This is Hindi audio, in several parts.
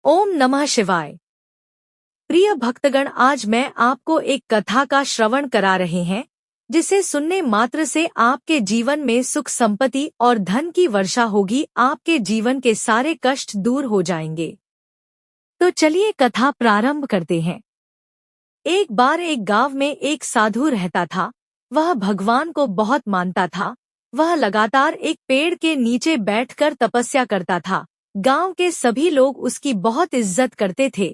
ओम नमः शिवाय। प्रिय भक्तगण, आज मैं आपको एक कथा का श्रवण करा रहे हैं जिसे सुनने मात्र से आपके जीवन में सुख संपत्ति और धन की वर्षा होगी। आपके जीवन के सारे कष्ट दूर हो जाएंगे। तो चलिए कथा प्रारंभ करते हैं। एक बार एक गांव में एक साधु रहता था। वह भगवान को बहुत मानता था। वह लगातार एक पेड़ के नीचे बैठकर तपस्या करता था। गांव के सभी लोग उसकी बहुत इज्जत करते थे।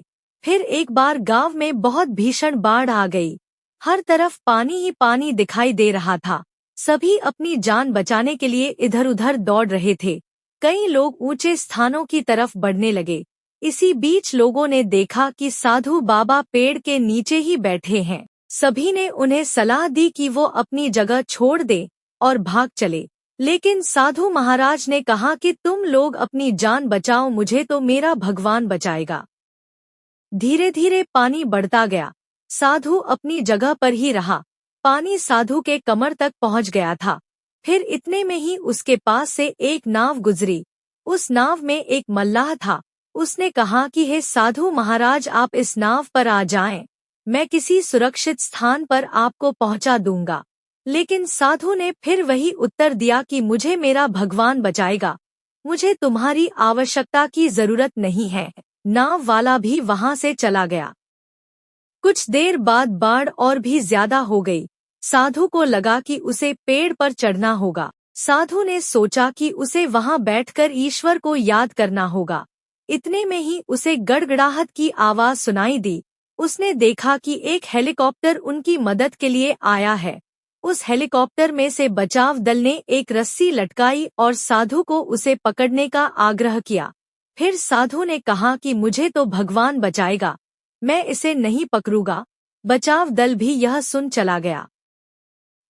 फिर एक बार गांव में बहुत भीषण बाढ़ आ गई। हर तरफ पानी ही पानी दिखाई दे रहा था। सभी अपनी जान बचाने के लिए इधर-उधर दौड़ रहे थे। कई लोग ऊंचे स्थानों की तरफ बढ़ने लगे। इसी बीच लोगों ने देखा कि साधु बाबा पेड़ के नीचे ही बैठे हैं। सभी ने उन्हें सलाह दी कि वो अपनी जगह छोड़ दे और भाग चले। लेकिन साधु महाराज ने कहा कि तुम लोग अपनी जान बचाओ, मुझे तो मेरा भगवान बचाएगा। धीरे धीरे पानी बढ़ता गया। साधु अपनी जगह पर ही रहा। पानी साधु के कमर तक पहुंच गया था। फिर इतने में ही उसके पास से एक नाव गुजरी। उस नाव में एक मल्लाह था। उसने कहा कि हे साधु महाराज, आप इस नाव पर आ जाएं। मैं किसी सुरक्षित स्थान पर आपको पहुंचा दूंगा। लेकिन साधु ने फिर वही उत्तर दिया कि मुझे मेरा भगवान बचाएगा, मुझे तुम्हारी आवश्यकता की जरूरत नहीं है। नाव वाला भी वहां से चला गया। कुछ देर बाद बाढ़ और भी ज्यादा हो गई। साधु को लगा कि उसे पेड़ पर चढ़ना होगा। साधु ने सोचा कि उसे वहां बैठकर ईश्वर को याद करना होगा। इतने में ही उसे गड़गड़ाहट की आवाज सुनाई दी। उसने देखा कि एक हेलीकॉप्टर उनकी मदद के लिए आया है। उस हेलीकॉप्टर में से बचाव दल ने एक रस्सी लटकाई और साधु को उसे पकड़ने का आग्रह किया। फिर साधु ने कहा कि मुझे तो भगवान बचाएगा, मैं इसे नहीं पकड़ूंगा। बचाव दल भी यह सुन चला गया।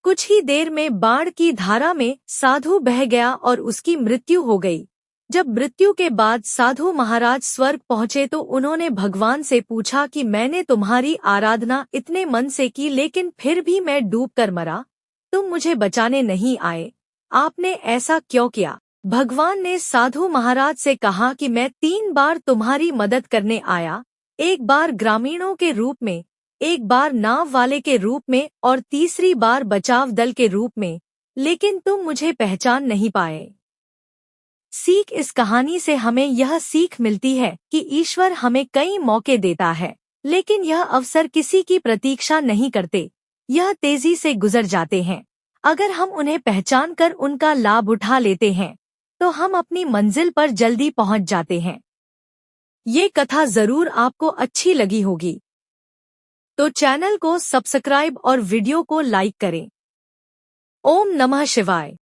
कुछ ही देर में बाढ़ की धारा में साधु बह गया और उसकी मृत्यु हो गई। जब मृत्यु के बाद साधु महाराज स्वर्ग पहुंचे तो उन्होंने भगवान से पूछा कि मैंने तुम्हारी आराधना इतने मन से की, लेकिन फिर भी मैं डूबकर मरा। तुम मुझे बचाने नहीं आए, आपने ऐसा क्यों किया? भगवान ने साधु महाराज से कहा कि मैं 3 बार तुम्हारी मदद करने आया, एक बार ग्रामीणों के रूप में, एक बार नाव वाले के रूप में और तीसरी बार बचाव दल के रूप में, लेकिन तुम मुझे पहचान नहीं पाए। सीख इस कहानी से हमें यह सीख मिलती है कि ईश्वर हमें कई मौके देता है, लेकिन यह अवसर किसी की प्रतीक्षा नहीं करते, यह तेजी से गुजर जाते हैं। अगर हम उन्हें पहचान कर उनका लाभ उठा लेते हैं तो हम अपनी मंजिल पर जल्दी पहुंच जाते हैं। ये कथा जरूर आपको अच्छी लगी होगी, तो चैनल को सब्सक्राइब और वीडियो को लाइक करें। ओम नमः शिवाय।